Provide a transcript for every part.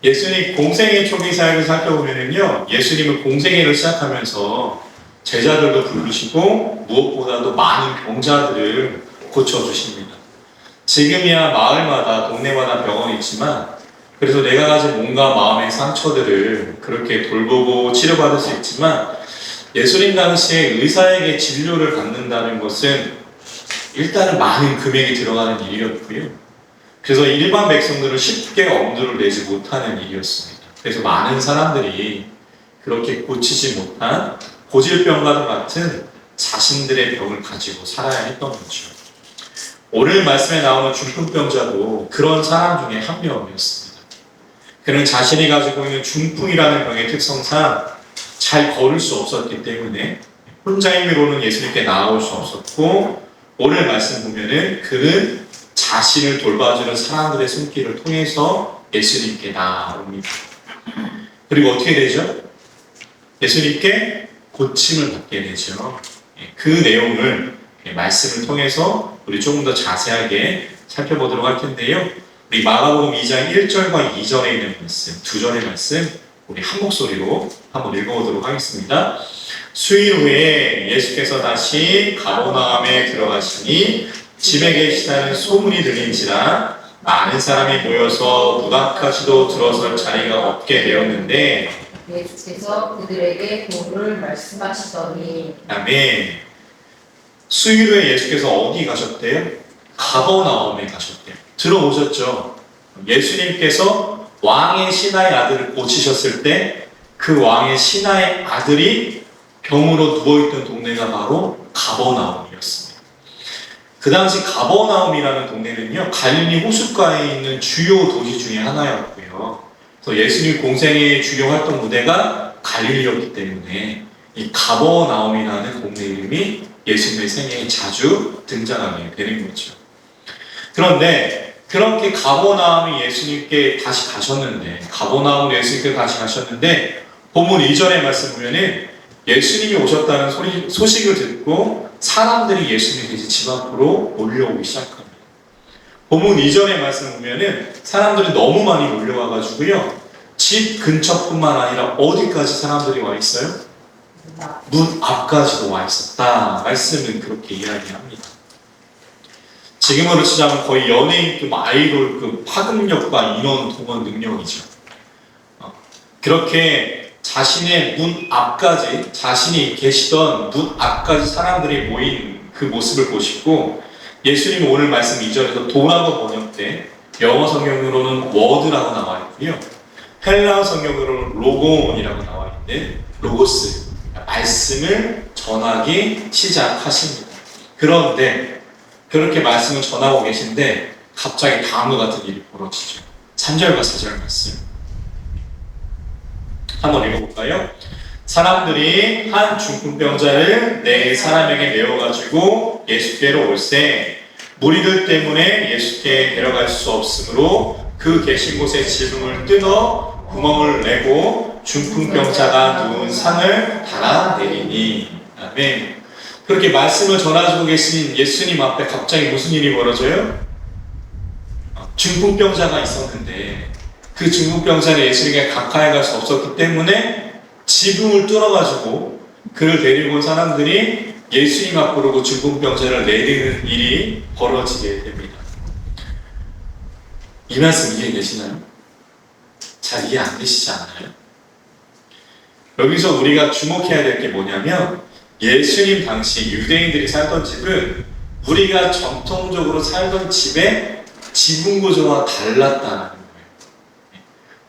예수님 공생애 초기 사역을 살펴보면요, 예수님은 공생애를 시작하면서 제자들도 부르시고 무엇보다도 많은 병자들을 고쳐주십니다. 지금이야 마을마다 동네마다 병원이 있지만 그래서 내가 가진 몸과 마음의 상처들을 그렇게 돌보고 치료받을 수 있지만 예수님 당시에 의사에게 진료를 받는다는 것은 일단은 많은 금액이 들어가는 일이었고요. 그래서 일반 백성들은 쉽게 엄두를 내지 못하는 일이었습니다. 그래서 많은 사람들이 그렇게 고치지 못한 고질병과 같은 자신들의 병을 가지고 살아야 했던 거죠. 오늘 말씀에 나오는 중풍병자도 그런 사람 중에 한 명이었습니다. 그는 자신이 가지고 있는 중풍이라는 병의 특성상 잘 걸을 수 없었기 때문에 혼자 힘으로는 예수님께 나아올 수 없었고, 오늘 말씀 보면은 그는 자신을 돌봐주는 사람들의 손길을 통해서 예수님께 나아옵니다. 그리고 어떻게 되죠? 예수님께 고침을 받게 되죠. 그 내용을 말씀을 통해서 우리 조금 더 자세하게 살펴보도록 할 텐데요. 우리 마가복음 2장 1절과 2절에 있는 말씀, 두 절의 말씀 우리 한 목소리로 한번 읽어보도록 하겠습니다. 수일 후에 예수께서 다시 가버나움에 들어가시니 집에 계시다는 소문이 들린지라 많은 사람이 모여서 무닥하지도 들어설 자리가 없게 되었는데 예수께서 그들에게 도를 말씀하시더니. 아멘. 수일 후에 예수께서 어디 가셨대요? 가버나움에 가셨대요. 들어보셨죠? 예수님께서 왕의 신하의 아들을 고치셨을 때 그 왕의 신하의 아들이 병으로 누워있던 동네가 바로 가버나움이었습니다. 그 당시 가버나움이라는 동네는요, 갈릴리 호숫가에 있는 주요 도시 중에 하나였고요. 그래서 예수님 공생의 주요 활동 무대가 갈릴리였기 때문에 이 가버나움이라는 동네 이름이 예수님의 생애에 자주 등장하게 되는 거죠. 그런데 그렇게 가버나움이 예수님께 다시 가셨는데, 가버나움으로 예수님께 다시 가셨는데, 본문 2절의 말씀 보면은 예수님이 오셨다는 소식을 듣고 사람들이 예수님 계신 집 앞으로 몰려오기 시작합니다. 본문 2절의 말씀 보면은 사람들이 너무 많이 몰려와가지고요, 집 근처뿐만 아니라 어디까지 사람들이 와 있어요? 문 앞까지도 와 있었다. 말씀은 그렇게 이야기합니다. 지금으로 치자면 거의 연예인급 아이돌급 파급력과 인원 동원 능력이죠. 그렇게 자신의 문 앞까지, 자신이 계시던 문 앞까지 사람들이 모인 그 모습을 보시고, 예수님이 오늘 말씀 2절에서 도라고 번역된 영어 성경으로는 워드라고 나와 있고요, 헬라어 성경으로는 로고온이라고 나와 있는 로고스, 말씀을 전하기 시작하십니다. 그런데 그렇게 말씀을 전하고 계신데 갑자기 다음과 같은 일이 벌어지죠. 3절과 4절 말씀 한번 읽어볼까요? 사람들이 한 중풍병자를 네 사람에게 메워가지고 예수께로 올세 무리들 때문에 예수께 데려갈 수 없으므로 그 계신 곳에 지붕을 뜯어 구멍을 내고 중풍병자가 누운 상을 달아내리니. 아멘. 그렇게 말씀을 전하시고 계신 예수님 앞에 갑자기 무슨 일이 벌어져요? 중풍병자가 있었는데 그 중풍병자는 예수님께 가까이 갈 수 없었기 때문에 지붕을 뚫어가지고 그를 데리고 온 사람들이 예수님 앞으로 그 중풍병자를 내리는 일이 벌어지게 됩니다. 이 말씀 이해되시나요? 잘 이해 안 되시지 않아요? 여기서 우리가 주목해야 될 게 뭐냐면, 예수님 당시 유대인들이 살던 집은 우리가 전통적으로 살던 집의 지붕 구조와 달랐다는 거예요.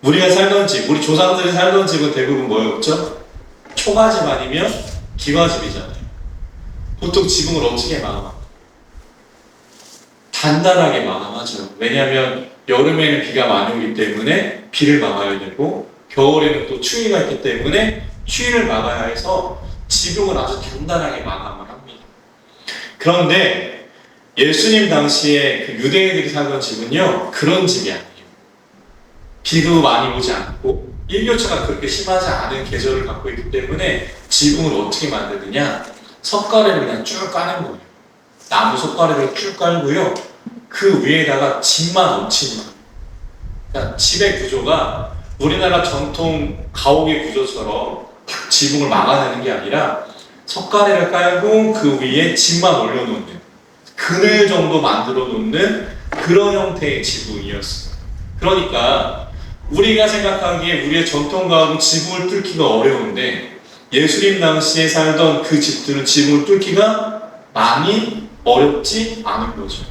우리가 살던 집, 우리 조상들이 살던 집은 대부분 뭐였죠? 초가집 아니면 기와집이잖아요. 보통 지붕을 어떻게 마감합니까? 단단하게 마감하죠. 왜냐하면 여름에는 비가 많이 오기 때문에 비를 막아야 되고, 겨울에는 또 추위가 있기 때문에 추위를 막아야 해서 지붕을 아주 단단하게 마감을 합니다. 그런데 예수님 당시에 그 유대인들이 살던 집은요, 그런 집이 아니에요. 비도 많이 오지 않고 일교차가 그렇게 심하지 않은 계절을 갖고 있기 때문에 지붕을 어떻게 만드느냐, 석가래를 그냥 쭉 까는 거예요. 나무 석가래를 쭉 깔고요, 그 위에다가 집만 얹히는 거예요. 그러니까 집의 구조가 우리나라 전통 가옥의 구조처럼 딱 지붕을 막아내는 게 아니라 석가래를 깔고 그 위에 집만 올려놓는, 그늘 정도 만들어 놓는 그런 형태의 지붕이었어요. 그러니까 우리가 생각하기에 우리의 전통 가옥은 지붕을 뚫기가 어려운데, 예수님 당시에 살던 그 집들은 지붕을 뚫기가 많이 어렵지 않은 거죠.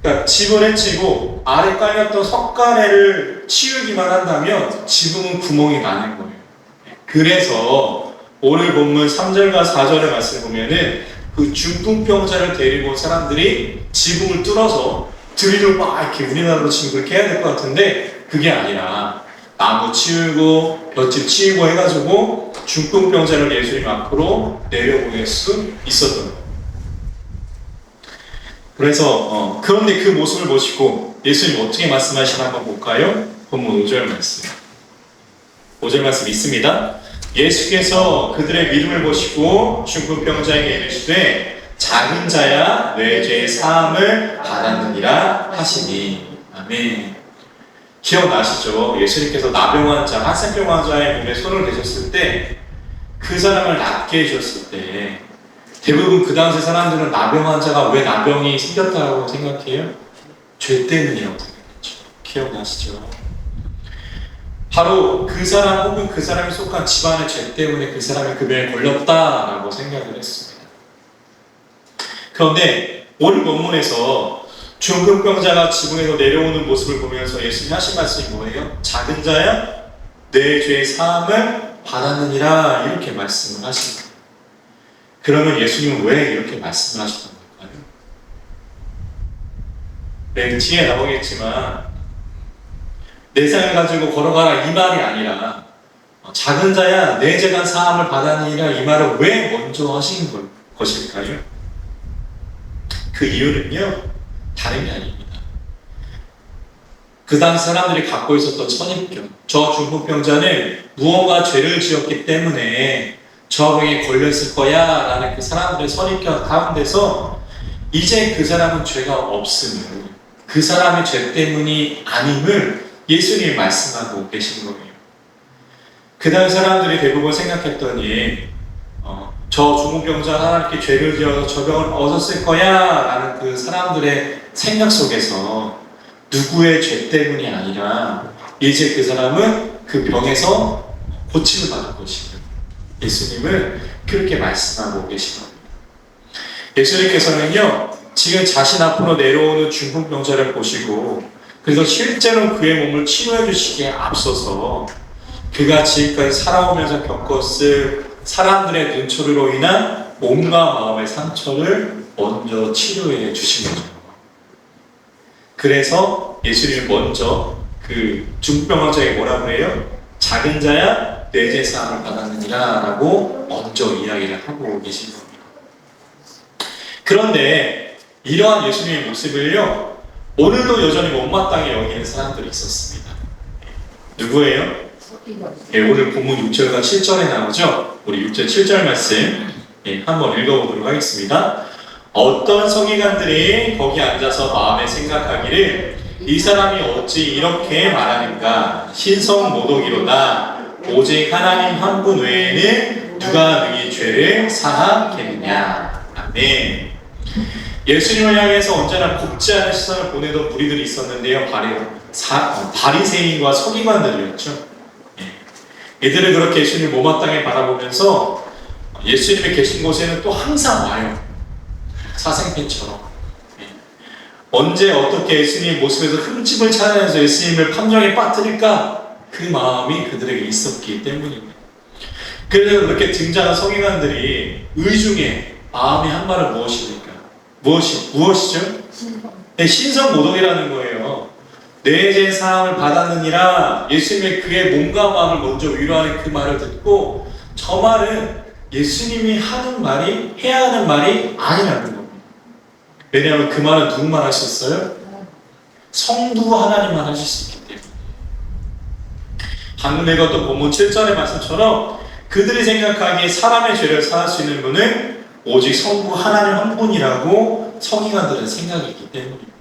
그러니까 집을 해치고 아래 깔렸던 석가래를 치우기만 한다면 지붕은 구멍이 나는 거예요. 그래서 오늘 본문 3절과 4절의 말씀을 보면은 그 중풍병자를 데리고 온 사람들이 지붕을 뚫어서 드릴로 막 이렇게 우리나라로 지금 그렇게 해야 될 것 같은데, 그게 아니라 나무 치우고 볏짚 치우고 해가지고 중풍병자를 예수님 앞으로 내려보낼 수 있었던 거예요. 그래서 그런데 그 모습을 보시고 예수님 어떻게 말씀하시나 한번 볼까요? 본문 5절 말씀. 5절 말씀 있습니다. 예수께서 그들의 믿음을 보시고 중풍병자에게 이르시되 작은 자야 내 죄의 사함을 받았느니라 하시니. 아멘. 기억나시죠? 예수님께서 나병 환자, 한센병 환자의 몸에 손을 대셨을 때, 그 사람을 낫게 해주셨을 때 대부분 그 당시 사람들은 나병 환자가 왜 나병이 생겼다고 생각해요? 죄 때문이라고 생각했죠. 기억나시죠? 바로 그 사람 혹은 그 사람이 속한 집안의 죄 때문에 그 사람이 그 병에 걸렸다라고 생각을 했습니다. 그런데 오늘 본문에서 중풍병자가 지붕에서 내려오는 모습을 보면서 예수님이 하신 말씀이 뭐예요? 작은 자야 내 죄의 사함을 받았느니라, 이렇게 말씀을 하십니다. 그러면 예수님은 왜 이렇게 말씀을 하셨던 걸까요? 네, 뒤에 나오겠지만 내 삶을 가지고 걸어가라 이 말이 아니라 작은 자야 내 죄가 사함을 받았느니라, 이 말을 왜 먼저 하신 것일까요? 그 이유는요, 다른 게 아닙니다. 그 당시 사람들이 갖고 있었던 선입견, 저 중풍병자는 무언가 죄를 지었기 때문에 저 병에 걸렸을 거야 라는 그 사람들의 선입견 가운데서 이제 그 사람은 죄가 없음을, 그 사람의 죄 때문이 아님을 예수님이 말씀하고 계신 거예요. 그 당시 사람들이 대부분 생각했더니 저 중풍병자가 하나님께 죄를 지어서 저 병을 얻었을 거야 라는 그 사람들의 생각 속에서 누구의 죄 때문이 아니라 이제 그 사람은 그 병에서 고침을 받을 것이고, 예수님은 그렇게 말씀하고 계신 겁니다. 예수님께서는요, 지금 자신 앞으로 내려오는 중풍병자를 보시고 그래서 실제로 그의 몸을 치료해 주시기에 앞서서 그가 지금까지 살아오면서 겪었을 사람들의 눈초리로 인한 몸과 마음의 상처를 먼저 치료해 주신 거죠. 그래서 예수님이 먼저 그 중풍병 환자에게 뭐라고 해요? 작은 자야 내 죄 사함을 받았느니라 라고 먼저 이야기를 하고 계신 겁니다. 그런데 이러한 예수님의 모습을요, 오늘도 여전히 못마땅히 여기는 사람들이 있었습니다. 누구예요? 예, 오늘 본문 6절과 7절에 나오죠. 우리 6절 7절 말씀 한번 읽어보도록 하겠습니다. 어떤 서기관들이 거기 앉아서 마음에 생각하기를 이 사람이 어찌 이렇게 말하는가, 신성모독이로다. 오직 하나님 한 분 외에는 누가 능히 죄를 사하겠느냐. 아멘. 예수님을 향해서 언제나 곱지 않은 시선을 보내던 무리들이 있었는데요, 바리새인과 서기관들이었죠. 이들은 그렇게 예수님을 못마땅히 바라보면서 예수님이 계신 곳에는 또 항상 와요. 사생팬처럼. 언제 어떻게 예수님의 모습에서 흠집을 찾아내서 예수님을 판정에 빠뜨릴까, 그 마음이 그들에게 있었기 때문입니다. 그래서 그렇게 등장한 서기관들이 의중에 마음의 한 말은 무엇입니까? 무엇이죠? 네, 신성모독이라는 거예요. 내 죄 사함을 받았느니라, 예수님의 그의 몸과 마음을 먼저 위로하는 그 말을 듣고, 저 말은 예수님이 하는 말이, 해야 하는 말이 아니라는 겁니다. 왜냐하면 그 말은 누구만 하셨어요? 성부 하나님만 하실 수 있기 때문에. 방금 읽었던 본문 7절의 말씀처럼 그들이 생각하기에 사람의 죄를 사할 수 있는 분은 오직 성부 하나님 한 분이라고 서기관들은 생각했기 때문입니다.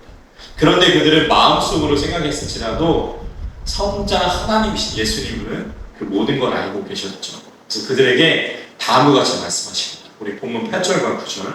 그런데 그들은 마음속으로 생각했을지라도 성자 하나님이신 예수님은 그 모든 걸 알고 계셨죠. 그래서 그들에게 다음과 같이 말씀하십니다. 우리 본문 8절과 9절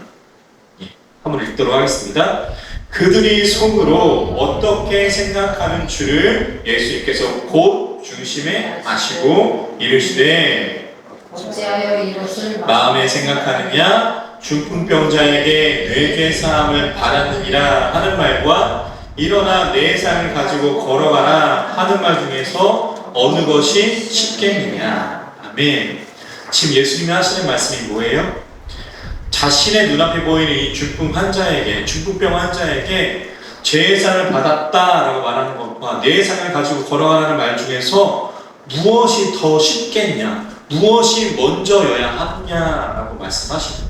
한번 읽도록 하겠습니다. 그들이 속으로 어떻게 생각하는 줄을 예수님께서 곧 중심에 아시고 이르시되 어찌하여 이것을 마음에 생각하느냐 중풍병자에게 뇌괴 사함을 받았느니라 하는 말과 일어나 내 상을 가지고 걸어가라 하는 말 중에서 어느 것이 쉽겠느냐. 아멘. 지금 예수님이 하시는 말씀이 뭐예요? 자신의 눈앞에 보이는 이 중풍병 환자에게 죄의 상을 받았다라고 말하는 것과 내 상을 가지고 걸어가라는 말 중에서 무엇이 더 쉽겠냐, 무엇이 먼저여야 하느냐라고 말씀하시죠.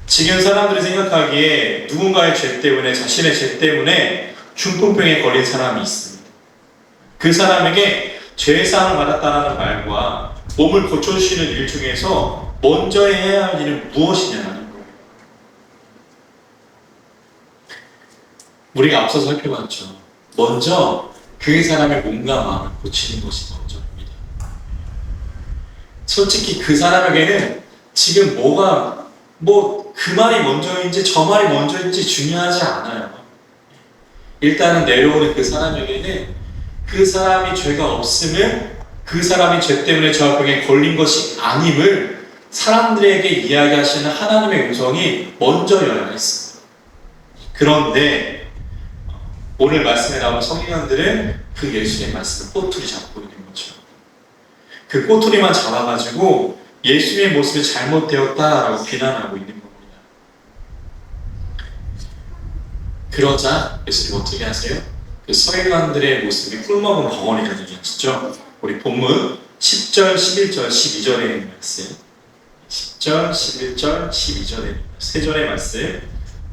지금 사람들이 생각하기에 누군가의 죄 때문에, 자신의 죄 때문에 중풍병에 걸린 사람이 있습니다. 그 사람에게 죄의 사함을 받았다는 말과 몸을 고쳐주시는 일 중에서 먼저 해야 할 일은 무엇이냐는 거예요. 우리가 앞서 살펴봤죠. 먼저 그 사람의 몸과 마음을 고치는 것이 먼저입니다. 솔직히 그 사람에게는 지금 그 말이 먼저인지 저 말이 먼저인지 중요하지 않아요. 일단은 내려오는 그 사람에게는 그 사람이 죄가 없음을, 그 사람이 죄 때문에 저 병에 걸린 것이 아님을 사람들에게 이야기하시는 하나님의 음성이 먼저여야 했습니다. 그런데 오늘 말씀에 나온 성인들은 그 예수의 말씀을 꼬투리 잡고 있는 거죠. 그 꼬투리만 잡아가지고 예수의 모습이 잘못되었다라고 비난하고 있는 겁니다. 그러자 예수님 어떻게 하세요? 그 서기관들의 모습이 꿀먹은 벙어리가 되게 하시죠. 우리 본문 10절, 11절, 12절에 있는 말씀, 10절, 11절, 12절에 세 절의 말씀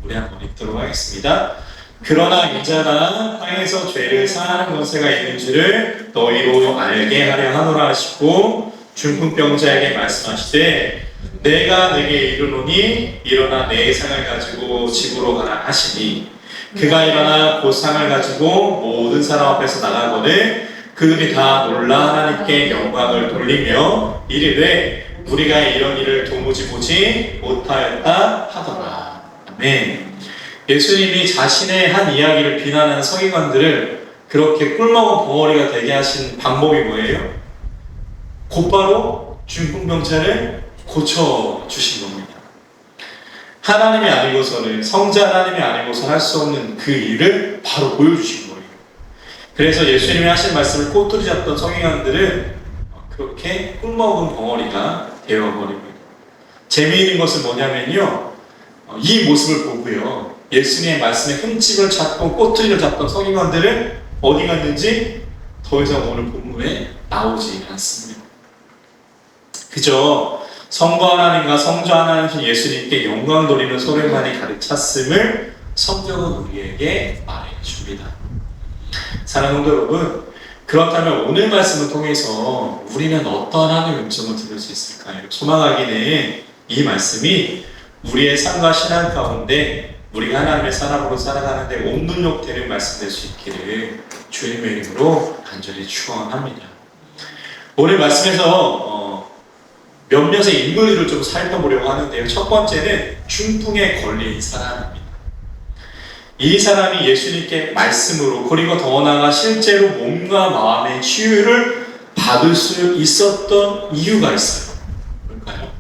우리 한번 읽도록 하겠습니다. 그러나 이자가 땅에서 죄를 사하는 권세가 있는 줄을 너희로 알게 하려 하노라 하시고 중풍병자에게 말씀하시되 내가 내게 이르노니 일어나 내 상을 가지고 집으로 가라 하시니 그가 일어나 곧 상을 가지고 모든 사람 앞에서 나가거늘 그들이 다 놀라 하나님께 영광을 돌리며 이르되 우리가 이런 일을 도무지 보지 못하였다 하더라. 아멘. 예수님이 자신의 한 이야기를 비난하는 서기관들을 그렇게 꿀먹은 벙어리가 되게 하신 방법이 뭐예요? 곧바로 중풍병자를 고쳐주신 겁니다. 하나님이 아니고서는, 성자 하나님이 아니고서는 할 수 없는 그 일을 바로 보여주신 거예요. 그래서 예수님이 하신 말씀을 꼬투리 잡던 서기관들은 그렇게 꿀먹은 벙어리가 되어버립니다. 재미있는 것은 뭐냐면요, 이 모습을 보고요, 예수님의 말씀에 흠집을 찾고 꼬투리를 잡던 서기관들은 어디 갔는지 더 이상 오늘 본문에 나오지 않습니다. 그저 성부 하나님과 성자 하나님이신 예수님께 영광 돌리는 소리만이 가르쳤음을 성경은 우리에게 말해줍니다. 사랑하는 성도 여러분, 그렇다면 오늘 말씀을 통해서 우리는 어떤 하나님의 음성을 들을 수 있을까요? 소망하기는 이 말씀이 우리의 삶과 신앙 가운데 우리가 하나님의 사람으로 살아가는데 온전히 되는 말씀 될 수 있기를 주님의 이름으로 간절히 축원합니다. 오늘 말씀에서 몇몇의 인물들을 좀 살펴보려고 하는데요. 첫 번째는 중풍에 걸린 사람입니다. 이 사람이 예수님께 말씀으로 그리고 더 나아가 실제로 몸과 마음의 치유를 받을 수 있었던 이유가 있어요. 뭘까요?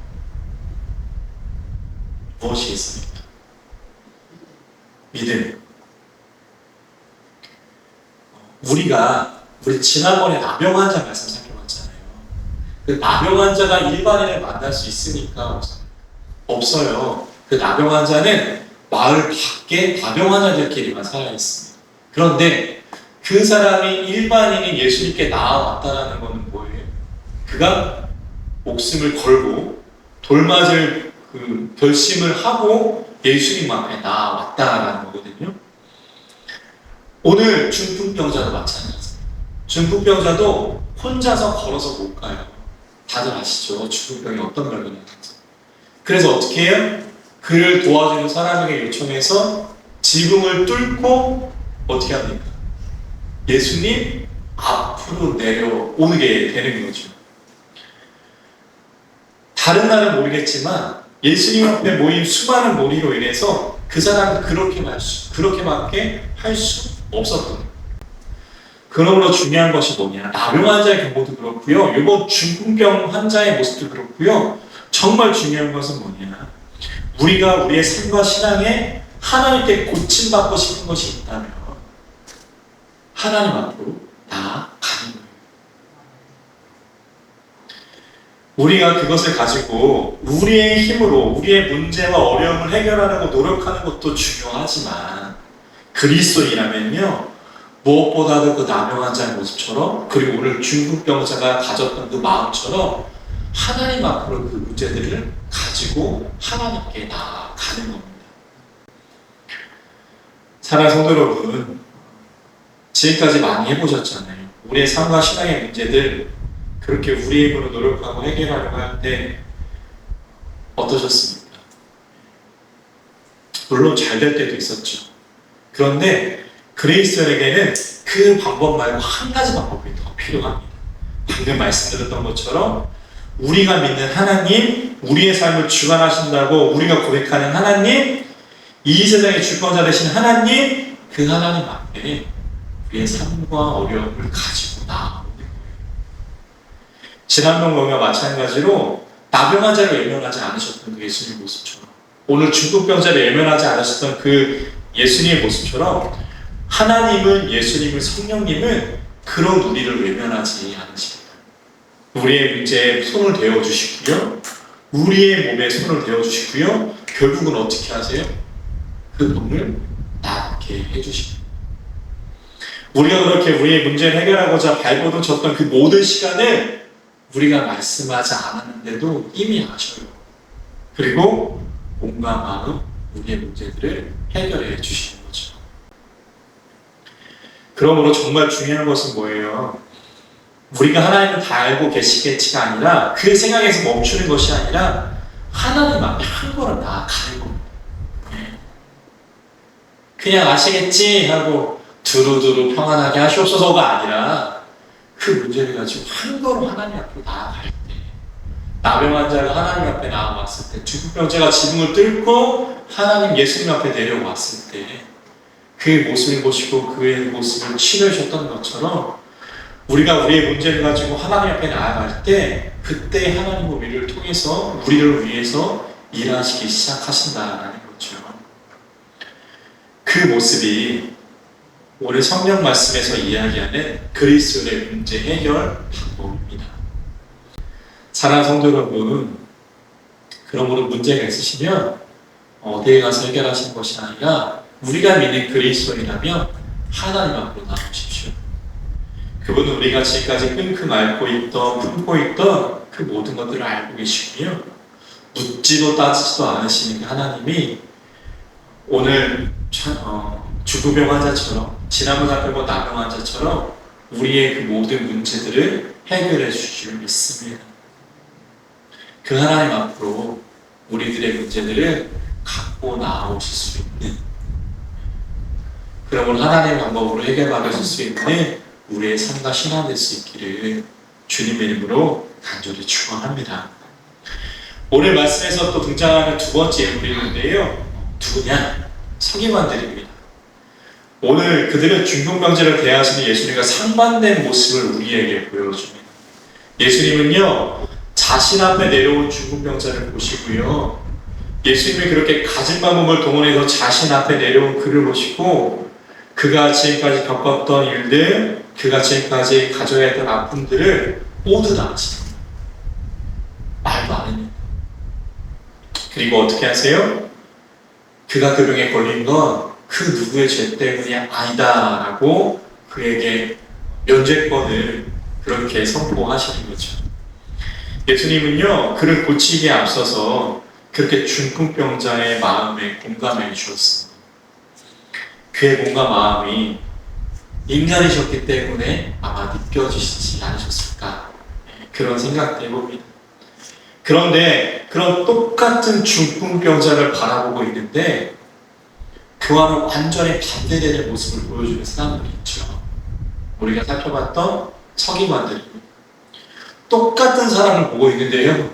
무엇이 있습니까? 믿음. 우리 지난번에 나병 환자 말씀 살펴봤잖아요. 그 나병 환자가 일반인을 만날 수 있으니까 없어요. 그 나병 환자는 마을 밖에 나병 환자들끼리만 살아 있습니다. 그런데 그 사람이 일반인인 예수님께 나아왔다는 것은 뭐예요? 그가 목숨을 걸고 돌맞을 그 결심을 하고 예수님 앞에 나아왔다라는 거거든요. 오늘 중풍병자도 마찬가지입니다. 중풍병자도 혼자서 걸어서 못 가요. 다들 아시죠? 중풍병이 어떤 병이냐는지. 그래서 어떻게 해요? 그를 도와주는 사람에게 요청해서 지붕을 뚫고 어떻게 합니까? 예수님 앞으로 내려오게 되는 거죠. 다른 날은 모르겠지만 예수님 앞에 모인 수많은 무리로 인해서 그 사람은 그렇게밖에 할 수 없었던 거예요. 그러므로 중요한 것이 뭐냐? 나병 환자의 경우도 그렇고요. 이번 중풍병 환자의 모습도 그렇고요. 정말 중요한 것은 뭐냐? 우리가 우리의 삶과 신앙에 하나님께 고침받고 싶은 것이 있다면 하나님 앞으로 나아가는 거예요. 우리가 그것을 가지고 우리의 힘으로 우리의 문제와 어려움을 해결하려고 노력하는 것도 중요하지만 그리스도인이라면요, 무엇보다도 그 나병 환자의 모습처럼, 그리고 오늘 중풍병자가 가졌던 그 마음처럼 하나님 앞으로 그 문제들을 가지고 하나님께 나아가는 겁니다. 사랑하는 성도 여러분, 지금까지 많이 해보셨잖아요. 우리의 삶과 신앙의 문제들 그렇게 우리의 힘으로 노력하고 해결하려고 할 때 어떠셨습니까? 물론 잘 될 때도 있었죠. 그런데 그리스도인에게는 그 방법 말고 한 가지 방법이 더 필요합니다. 방금 말씀드렸던 것처럼 우리가 믿는 하나님, 우리의 삶을 주관하신다고 우리가 고백하는 하나님, 이 세상의 주권자 되신 하나님, 그 하나님 앞에 우리의 삶과 어려움을 가지고 나아오는 거예요. 지난번과 마찬가지로 나병 환자를 외면하지 않으셨던 그 예수님 모습처럼, 오늘 중풍병자를 외면하지 않으셨던 그 예수님의 모습처럼 하나님은, 예수님은, 성령님은 그런 우리를 외면하지 않으십니다. 우리의 문제에 손을 대어주시고요, 우리의 몸에 손을 대어주시고요, 결국은 어떻게 하세요? 그 몸을 낫게 해주십니다. 우리가 그렇게 우리의 문제를 해결하고자 발버둥 쳤던 그 모든 시간을 우리가 말씀하지 않았는데도 이미 아셔요. 그리고 몸과 마음, 우리의 문제들을 해결해 주시는 거죠. 그러므로 정말 중요한 것은 뭐예요? 우리가 하나님을 다 알고 계시겠지가 아니라 그 생각에서 멈추는 것이 아니라 하나님 앞에 한 걸음 나아가는 겁니다. 그냥 아시겠지 하고 두루두루 평안하게 하시옵소서가 아니라 그 문제를 가지고 한 걸음 하나님 앞으로 나아갈 때, 나병 환자가 하나님 앞에 나아왔을 때, 중풍병자가 지붕을 뚫고 하나님 예수님 앞에 내려왔을 때 그의 모습을 보시고 그의 모습을 치료하셨던 것처럼 우리가 우리의 문제를 가지고 하나님 앞에 나아갈 때 그때 하나님은 우리를 통해서 우리를 위해서 일하시기 시작하신다는 거죠. 그 모습이 오늘 성경 말씀에서 이야기하는 그리스도의 문제 해결 방법입니다. 사랑하는 성도 여러분, 그러므로 문제가 있으시면 어디에 가서 해결하시는 것이 아니라 우리가 믿는 그리스도이라면 하나님 앞으로 나오십시오. 그분은 우리가 지금까지 끙끙 앓고 있던, 품고 있던 그 모든 것들을 알고 계시고요, 묻지도 따지지도 않으시는 그 하나님이 오늘 중풍병 환자처럼, 지난번 앞에 나병 환자처럼 우리의 그 모든 문제들을 해결해 주실 줄 믿습니다. 그 하나님 앞으로 우리들의 문제들을 갖고 나오실 수 있는, 그러면 하나님의 방법으로 해결받으실 수 있는 우리의 삶과 신앙 될 수 있기를 주님의 이름으로 간절히 축원합니다. 오늘 말씀에서 또 등장하는 두 번째 인물인데요, 누구냐? 서기관들입니다. 오늘 그들은 중풍병자를 대하시는 예수님과 상반된 모습을 우리에게 보여줍니다. 예수님은요, 자신 앞에 내려온 중풍병자를 보시고요, 예수님이 그렇게 가진 방법을 동원해서 자신 앞에 내려온 그를 보시고 그가 지금까지 겪었던 일들, 그가 지금까지 가져야 했던 아픔들을 모두 다 아십니다. 말도 안 합니다. 그리고 어떻게 하세요? 그가 그 병에 걸린 건 그 누구의 죄 때문이 아니다라고 그에게 면죄권을 그렇게 선포하시는 거죠. 예수님은요, 그를 고치기에 앞서서 그렇게 중풍병자의 마음에 공감해 주셨습니다. 그의 몸과 마음이 인간이셨기 때문에 아마 느껴지시지 않으셨을까, 그런 생각도 해봅니다. 그런데 그런 똑같은 중풍병자를 바라보고 있는데 그와는 완전히 반대되는 모습을 보여주는 사람들이 있죠. 우리가 살펴봤던 서기관들 똑같은 사람을 보고 있는데요.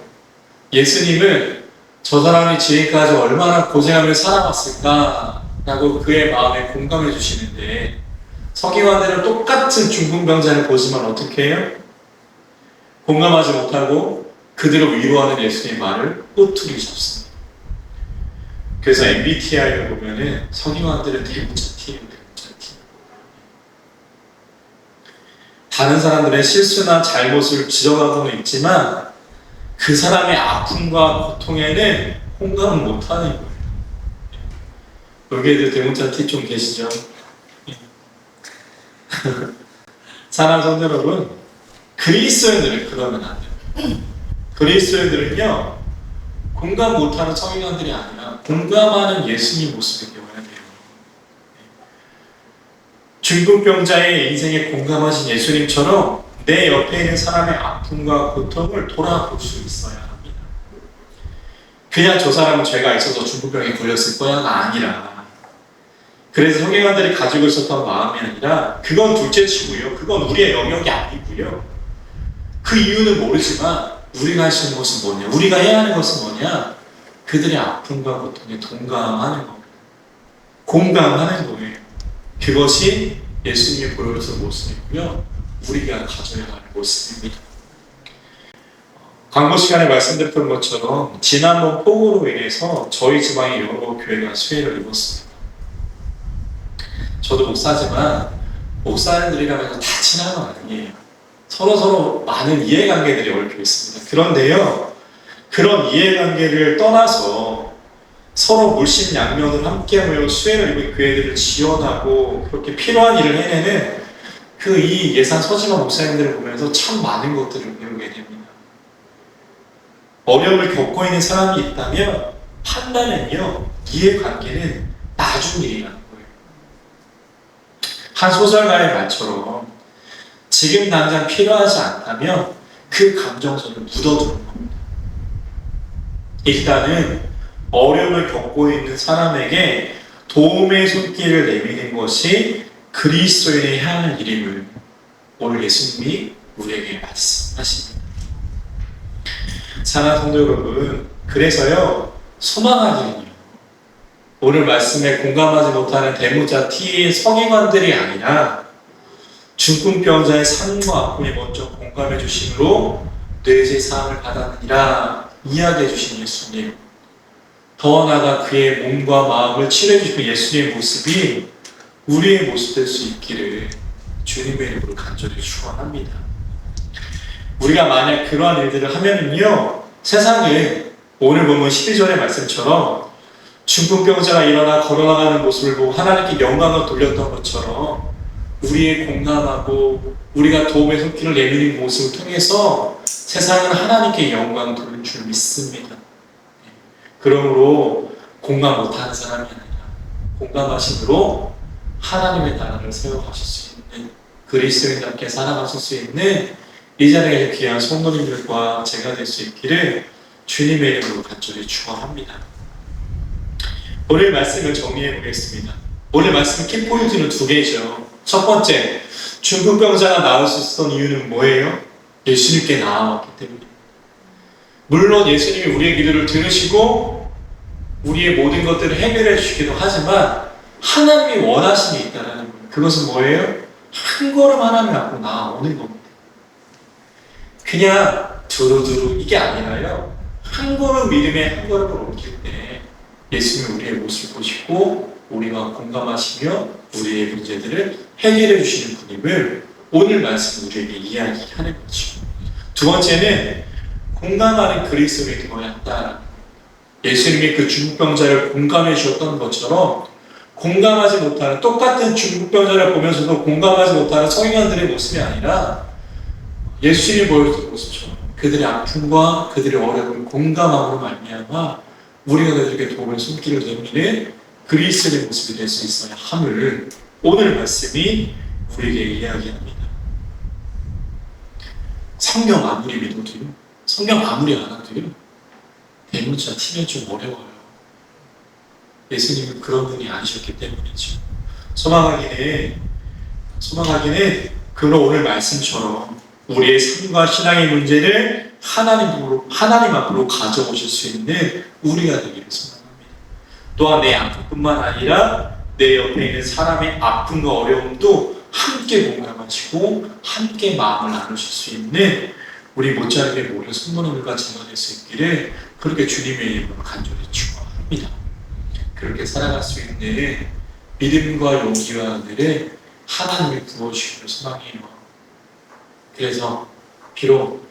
예수님은 저 사람이 지금까지 얼마나 고생하며 살아왔을까라고 그의 마음에 공감해 주시는데 서기관들은 똑같은 중풍병자를 보지만 어떻게 해요? 공감하지 못하고 그들을 위로하는 예수님의 말을 꼬투리 잡습니다. 그래서 MBTI를 보면은 서기관들은 대문자T예요. 대문자T. 다른 사람들의 실수나 잘못을 지적하고는 있지만 그 사람의 아픔과 고통에는 공감을 못하는 거예요. 여기에도 대문자T 좀 계시죠? 사랑하는 성도 여러분, 그리스도인들은 그러면 안 돼요. 그리스도인들은요, 공감 못하는 서기관들이 아니라 공감하는 예수님 모습을 배워야 돼요. 중풍병자의 인생에 공감하신 예수님처럼 내 옆에 있는 사람의 아픔과 고통을 돌아볼 수 있어야 합니다. 그냥 저 사람은 죄가 있어서 중풍병에 걸렸을 거야가 아니라 그래서 서기관들이 가지고 있었던 마음이 아니라 그건 둘째치고요. 그건 우리의 영역이 아니고요. 그 이유는 모르지만 우리가 할 수 있는 것은 뭐냐? 우리가 해야 하는 것은 뭐냐? 그들의 아픔과 고통에 동감하는 겁니다. 공감하는 거예요. 그것이 예수님이 보여주신 모습이고요. 우리가 가져야 할 모습입니다. 광고 시간에 말씀드렸던 것처럼 지난번 폭우로 인해서 저희 지방의 여러 교회가 수해를 입었습니다. 저도 목사지만 목사님들이라고 해서 다 친한 건 아니에요. 서로 많은 이해관계들이 얽혀 있습니다. 그런데요, 그런 이해관계를 떠나서 서로 물심양면을 함께하며 수혜를 입은 교회들을 지원하고 그렇게 필요한 일을 해내는 그 이 예산 서지만 목사님들을 보면서 참 많은 것들을 배우게 됩니다. 어려움을 겪고 있는 사람이 있다면 판단은요, 이해관계는 나중 일이라는 거예요. 한 소설가의 말처럼 지금 당장 필요하지 않다면 그 감정선을 묻어두는 겁니다. 일단은 어려움을 겪고 있는 사람에게 도움의 손길을 내미는 것이 그리스도인의 해야 할 일임을 오늘 예수님이 우리에게 말씀하십니다. 사랑하는 성도 여러분, 그래서요, 소망하기는요, 오늘 말씀에 공감하지 못하는 대무자 T의 서기관들이 아니라 중풍병자의 삶과 아픔에 먼저 공감해 주심으로 뇌제 사함을 받았느니라 이야기해 주신 예수님, 더 나아가 그의 몸과 마음을 치료해 주시는 예수님의 모습이 우리의 모습 될 수 있기를 주님의 이름으로 간절히 축원합니다. 우리가 만약 그러한 일들을 하면은요, 세상은 오늘 보면 12절의 말씀처럼 중풍병자가 일어나 걸어나가는 모습을 보고 하나님께 영광을 돌렸던 것처럼 우리의 공감하고 우리가 도움의 손길을 내미는 모습을 통해서 세상은 하나님께 영광을 돌릴 줄 믿습니다. 그러므로 공감 못하는 사람이 아니라 공감하심으로 하나님의 나라를 세워가실 수 있는 그리스도인답게 살아가실 수 있는 이 자리에 귀한 성도님들과 제가 될 수 있기를 주님의 이름으로 간절히 축원합니다. 오늘 말씀을 정리해 보겠습니다. 오늘 말씀 키포인트는 두 개죠. 첫 번째, 중풍병자가 나을 수 있었던 이유는 뭐예요? 예수님께 나아왔기 때문입니다. 물론 예수님이 우리의 기도를 들으시고 우리의 모든 것들을 해결해 주시기도 하지만 하나님이 원하심이 있다는 거예요. 그것은 뭐예요? 한 걸음 하나님 앞으로 나아오는 겁니다. 그냥 두루두루 이게 아니라요, 한 걸음 믿음에 한 걸음을 옮길 때 예수님이 우리의 모습을 보시고 우리와 공감하시며 우리의 문제들을 해결해 주시는 분임을 오늘 말씀 우리에게 이야기하는 거죠. 두 번째는 공감하는 그리스도인이 되어야 한다. 예수님이 그 중풍병자를 공감해 주셨던 것처럼 공감하지 못하는, 똑같은 중풍병자를 보면서도 공감하지 못하는 서기관들의 모습이 아니라 예수님이 보여주신 모습처럼 그들의 아픔과 그들의 어려움을 공감함으로 말미암아 우리가 그들에게 도움의 손길을 내미는 그리스도의 모습이 될 수 있어야 함을 오늘 말씀이 우리에게 이야기합니다. 성경 아무리 믿어도요, 성경 아무리 알아도요, 대문자 T는 좀 어려워요. 예수님은 그런 분이 아니셨기 때문이죠. 소망하기는 그러므로 오늘 말씀처럼 우리의 삶과 신앙의 문제를 하나님 앞으로 가져오실 수 있는 우리가 되기를 소망합니다. 또한 내 아픔뿐만 아니라 내 옆에 있는 사람의 아픔과 어려움도 함께 공감하시고 함께 마음을 나누실 수 있는 우리 못자르게 모든 성도님들과 제가 될 수 있기를 그렇게 주님의 이름으로 간절히 축원합니다. 그렇게 살아갈 수 있는 믿음과 용기와 은혜를 하나님이 부어주시기를 소망해요. 그래서 비록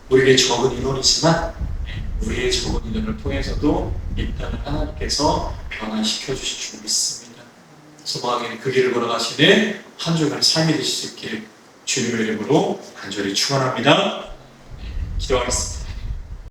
우리에게 적은 인원이지만 우리의 적은 인원을 통해서도 이 땅을 하나님께서 변화시켜 주실 줄 믿습니다. 소망하기는 그 길을 걸어가시는 한 주간 삶이 되실 수 있기를 주님의 이름으로 간절히 축원합니다. 기도하겠습니다.